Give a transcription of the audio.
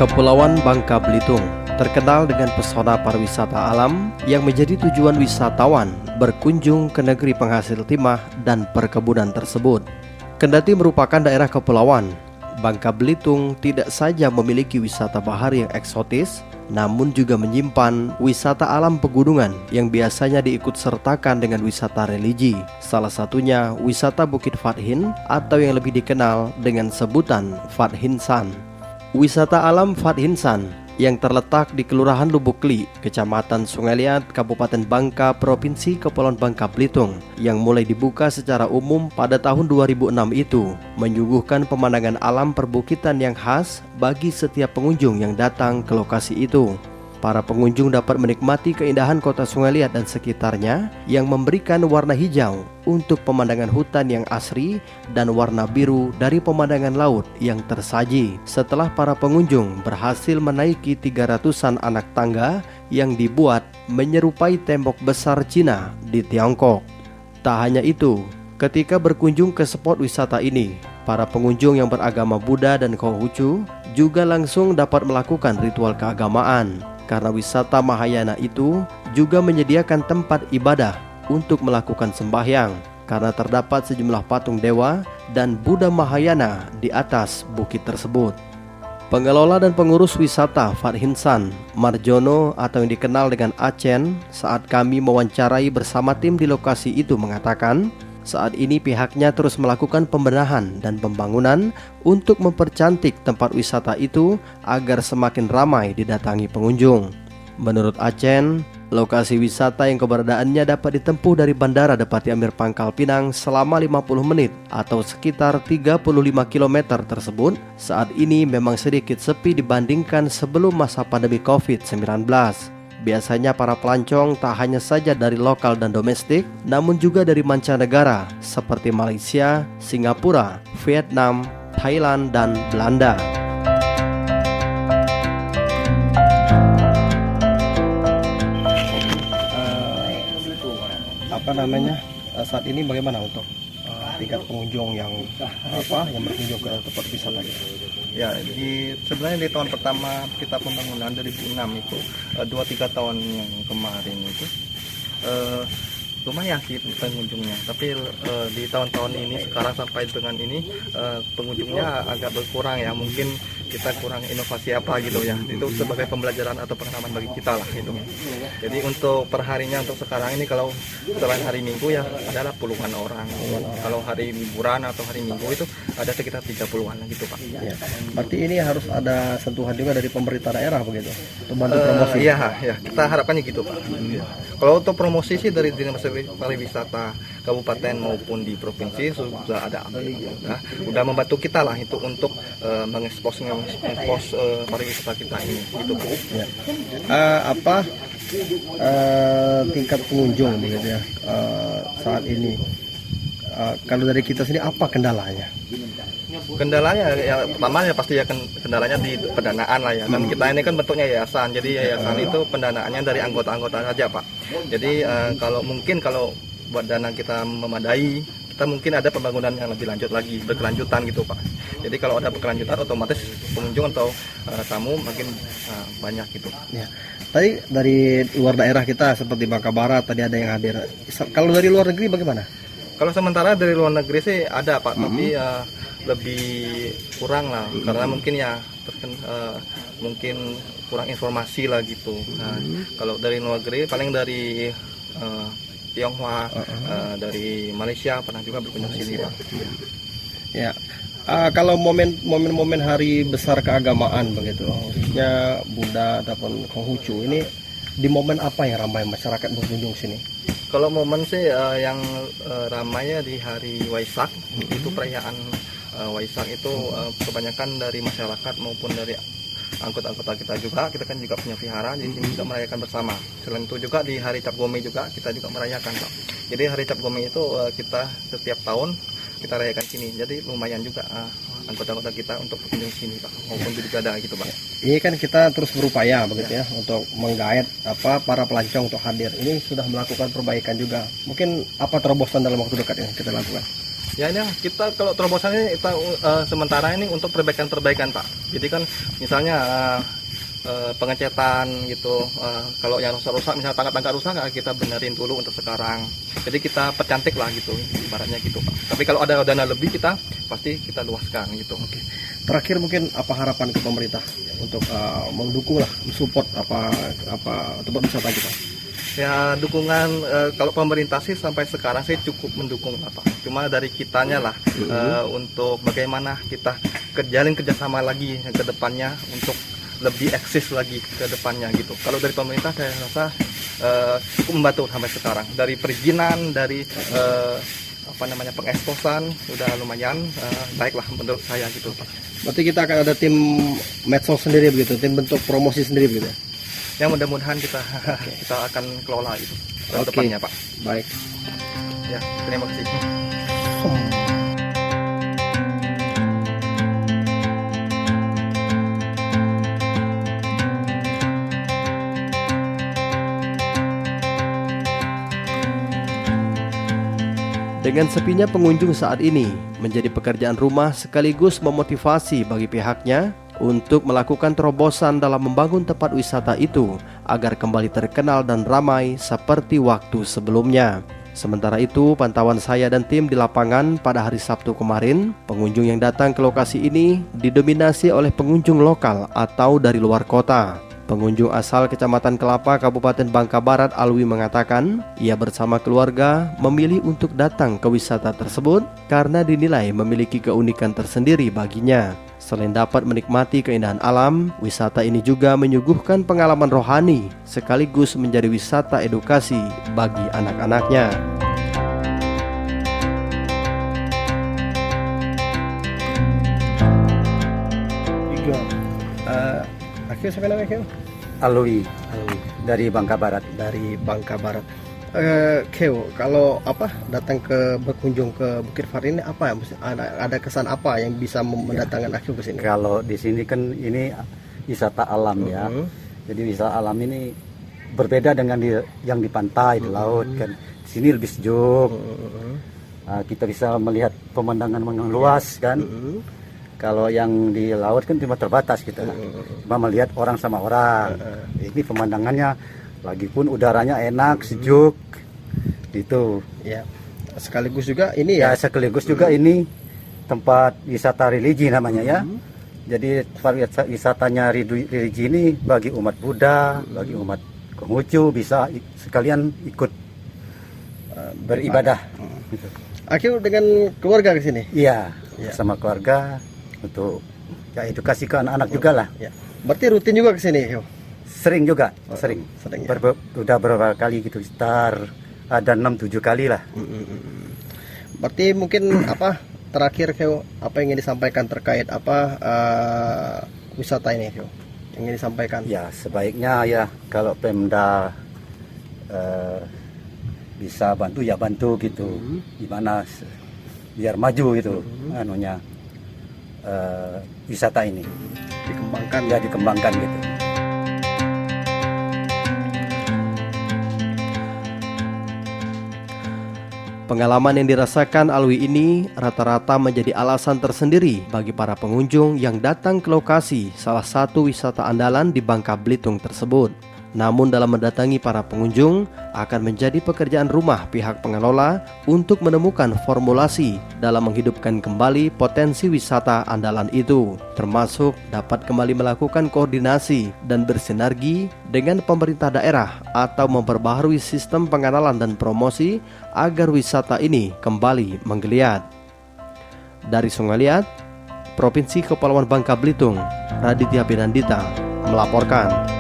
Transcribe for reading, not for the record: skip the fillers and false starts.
Kepulauan Bangka Belitung terkenal dengan pesona pariwisata alam yang menjadi tujuan wisatawan berkunjung ke negeri penghasil timah dan perkebunan tersebut. Kendati merupakan daerah kepulauan, Bangka Belitung tidak saja memiliki wisata bahari yang eksotis, namun juga menyimpan wisata alam pegunungan yang biasanya diikut sertakan dengan wisata religi. Salah satunya wisata Bukit Fathin atau yang lebih dikenal dengan sebutan Fathinsan. Wisata alam Fathinsan yang terletak di Kelurahan Lubukli, Kecamatan Sungai Liat, Kabupaten Bangka, Provinsi Kepulauan Bangka Belitung, yang mulai dibuka secara umum pada tahun 2006 itu, menyuguhkan pemandangan alam perbukitan yang khas bagi setiap pengunjung yang datang ke lokasi itu. Para pengunjung dapat menikmati keindahan kota Sungai Liat dan sekitarnya yang memberikan warna hijau untuk pemandangan hutan yang asri dan warna biru dari pemandangan laut yang tersaji setelah para pengunjung berhasil menaiki 300-an anak tangga yang dibuat menyerupai tembok besar Cina di Tiongkok. Tak hanya itu, ketika berkunjung ke spot wisata ini, para pengunjung yang beragama Buddha dan Konghucu juga langsung dapat melakukan ritual keagamaan. Karena wisata Mahayana itu juga menyediakan tempat ibadah untuk melakukan sembahyang, karena terdapat sejumlah patung dewa dan Buddha Mahayana di atas bukit tersebut. Pengelola dan pengurus wisata Fathinsan, Marjono atau yang dikenal dengan Acen, saat kami mewawancarai bersama tim di lokasi itu mengatakan, saat ini pihaknya terus melakukan pembenahan dan pembangunan untuk mempercantik tempat wisata itu agar semakin ramai didatangi pengunjung. Menurut Acen, lokasi wisata yang keberadaannya dapat ditempuh dari Bandara Depati Amir Pangkal Pinang selama 50 menit atau sekitar 35 km tersebut saat ini memang sedikit sepi dibandingkan sebelum masa pandemi COVID-19. Biasanya para pelancong tak hanya saja dari lokal dan domestik, namun juga dari mancanegara seperti Malaysia, Singapura, Vietnam, Thailand, dan Belanda. Saat ini bagaimana untuk tingkat pengunjung yang berkunjung ke tempat wisata gitu? Ya, sebenarnya di tahun pertama kita pembangunan 2006 itu 2-3 tahun yang kemarin itu lumayan sih pengunjungnya, tapi di tahun-tahun ini sekarang sampai dengan ini pengunjungnya agak berkurang ya, mungkin kita kurang inovasi apa gitu ya, itu sebagai pembelajaran atau pengalaman bagi kita lah gitu. Jadi untuk perharinya untuk sekarang ini kalau selain hari Minggu ya adalah puluhan orang, kalau hari liburan atau hari Minggu itu ada sekitar 30-an gitu Pak. Ya, berarti ini harus ada sentuhan juga dari pemerintah daerah begitu untuk bantu promosi. Iya, kita harapkannya gitu Pak. Kalau untuk promosi sih dari Dinas Pariwisata Kabupaten maupun di provinsi sudah ada, udah membantu kita lah itu untuk mengekspos pariwisata kita ini gitu Pak. Ya. Tingkat pengunjung begitu ya saat ini, kalau dari kita sendiri apa kendalanya? Kendalanya ya pertama ya pasti ya kendalanya di pendanaan lah ya, kan kita ini kan bentuknya yayasan, jadi yayasan itu pendanaannya dari anggota-anggota saja Pak. Jadi kalau buat dana kita memadai, kita mungkin ada pembangunan yang lebih lanjut lagi, berkelanjutan gitu Pak. Jadi kalau ada berkelanjutan otomatis pengunjung atau tamu makin banyak gitu. Ya. Tadi dari luar daerah kita seperti Bangka Barat tadi ada yang hadir. Kalau dari luar negeri bagaimana? Kalau sementara dari luar negeri sih ada Pak, tapi lebih kurang lah, karena mungkin ya mungkin kurang informasi lah gitu. Nah, kalau dari luar negeri paling dari Tionghoa, dari Malaysia pernah juga berkunjung sini Pak. Ya. Kalau momen hari besar keagamaan begitu, khususnya Buddha ataupun Konghucu, ini di momen apa yang ramai masyarakat berkunjung sini? Kalau momen sih yang ramainya di hari Waisak, itu perayaan Waisak itu kebanyakan dari masyarakat maupun dari anggota-anggota kita juga kan juga punya vihara, jadi kita merayakan bersama. Selain itu juga di hari Cap Gome juga kita juga merayakan Pak. Jadi hari Cap Gome itu kita setiap tahun kita rayakan sini, jadi lumayan juga anggota-anggota kita untuk berkunjung sini Pak, maupun di Gada gitu Pak. Ini kan kita terus berupaya begitu ya untuk menggait para pelancong untuk hadir. Ini sudah melakukan perbaikan juga. Mungkin apa terobosan dalam waktu dekat yang kita lakukan? Ya ini kita kalau terobosan ini kita sementara ini untuk perbaikan-perbaikan Pak. Jadi kan misalnya pengecetan gitu, kalau yang rusak-rusak misalnya tangga-tangga rusak kita benerin dulu untuk sekarang. Jadi kita percantik lah gitu ibaratnya gitu Pak. Tapi kalau ada dana lebih kita pasti kita luaskan gitu. Oke. Terakhir mungkin apa harapan ke pemerintah untuk mendukung lah, mensupport apa tempat wisata kita? Ya dukungan kalau pemerintah sih sampai sekarang sih cukup mendukung lah Pak. Cuma dari kitanya lah untuk bagaimana kita jalin kerjasama lagi ke depannya untuk lebih eksis lagi ke depannya gitu. Kalau dari pemerintah saya rasa cukup membantu sampai sekarang. Dari perizinan, dari pengeksposan udah lumayan baiklah menurut saya gitu Pak. Berarti kita akan ada tim medsos sendiri begitu, tim bentuk promosi sendiri begitu. Ya mudah-mudahan kita akan kelola itu ke depannya Pak. Baik. Ya, terima kasih. Dengan sepinya pengunjung saat ini menjadi pekerjaan rumah sekaligus memotivasi bagi pihaknya untuk melakukan terobosan dalam membangun tempat wisata itu agar kembali terkenal dan ramai seperti waktu sebelumnya. Sementara itu, pantauan saya dan tim di lapangan pada hari Sabtu kemarin, pengunjung yang datang ke lokasi ini didominasi oleh pengunjung lokal atau dari luar kota. Pengunjung asal Kecamatan Kelapa, Kabupaten Bangka Barat, Alwi mengatakan, ia bersama keluarga memilih untuk datang ke wisata tersebut karena dinilai memiliki keunikan tersendiri baginya. Selain dapat menikmati keindahan alam, wisata ini juga menyuguhkan pengalaman rohani sekaligus menjadi wisata edukasi bagi anak-anaknya. Akhirnya siapa namanya? Alwi dari Bangka Barat. Dari Bangka Barat. Keo, kalau datang berkunjung ke Bukit Far ini ada kesan apa yang bisa mendatangkan Akio ke sini? Kalau di sini kan ini wisata alam ya. Jadi wisata alam ini berbeda dengan yang di pantai, di laut kan. Di sini lebih sejuk. Kita bisa melihat pemandangan yang luas kan. Kalau yang di laut kan cuma terbatas kita. Cuma melihat orang sama orang. Ini pemandangannya lagi pun udaranya enak, sejuk gitu. Ya. Sekaligus juga ini ya. Sekaligus juga ini tempat wisata religi namanya ya. Jadi tempat wisatanya religi ini bagi umat Buddha, bagi umat Konghucu bisa sekalian ikut beribadah. Gitu. Akio dengan keluarga ke sini? Iya, sama keluarga untuk edukasi ke anak-anak juga lah. Ya. Berarti rutin juga ke sini, Akio? Sering juga, sering ya? Udah beberapa kali gitu, sekitar ada 6-7 kali lah. Berarti mungkin terakhir Keo, apa yang ingin disampaikan terkait wisata ini Keo? Yang ingin disampaikan? Ya sebaiknya ya kalau Pemda bisa bantu ya bantu gitu, gimana biar maju gitu wisata ini dikembangkan gitu. Pengalaman yang dirasakan Alwi ini rata-rata menjadi alasan tersendiri bagi para pengunjung yang datang ke lokasi salah satu wisata andalan di Bangka Belitung tersebut. Namun dalam mendatangi para pengunjung akan menjadi pekerjaan rumah pihak pengelola untuk menemukan formulasi dalam menghidupkan kembali potensi wisata andalan itu, termasuk dapat kembali melakukan koordinasi dan bersinergi dengan pemerintah daerah atau memperbaharui sistem pengenalan dan promosi agar wisata ini kembali menggeliat. Dari Sungai Liat, Provinsi Kepulauan Bangka Belitung, Raditya Pinandita melaporkan.